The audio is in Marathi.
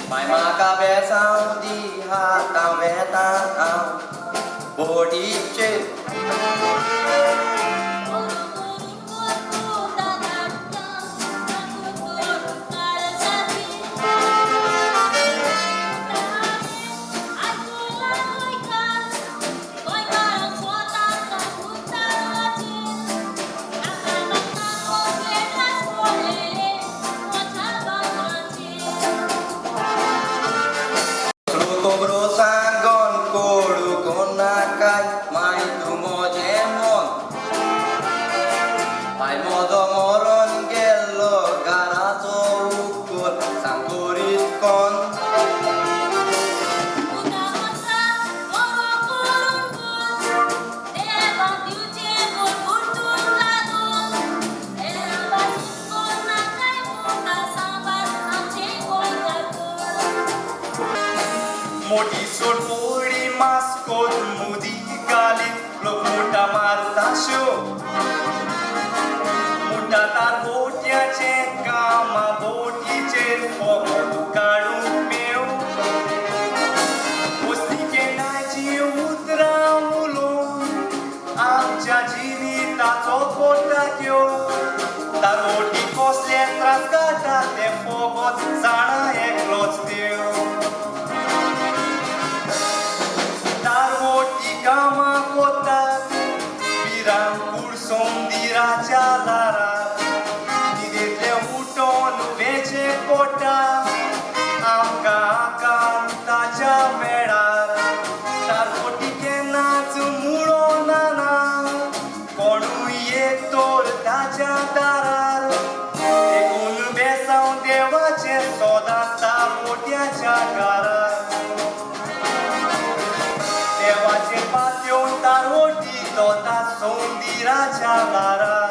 Mai macabeza di hata veta bodice. Mai modo moron gello garato ukkur sangurit kon. Modi sor pori maskot mudi galit lok muta marta show. Tatar botiaचे कामा बोटीचे फोग काढून पेव पुस्तिके नाची उतरावलो आमच्या जिविताचो पोटा त्यो तार बोटी कसले त्रास काढता ते फोगोत जाणा एकलोच देव तार बोटी कामाक वतात विरांकूळ सोंदिराच्या दारार पोटा आमकां आकांताच्या वेळार तार पोटी केन्नाच मुळो ना कोणूय येतोर ताच्या दारार देखून बेसांव देवाचें सदांच तार पोट्याच्या घरार देवाचे पातयेवन तार पोटी दोता सोंदिराच्या दारार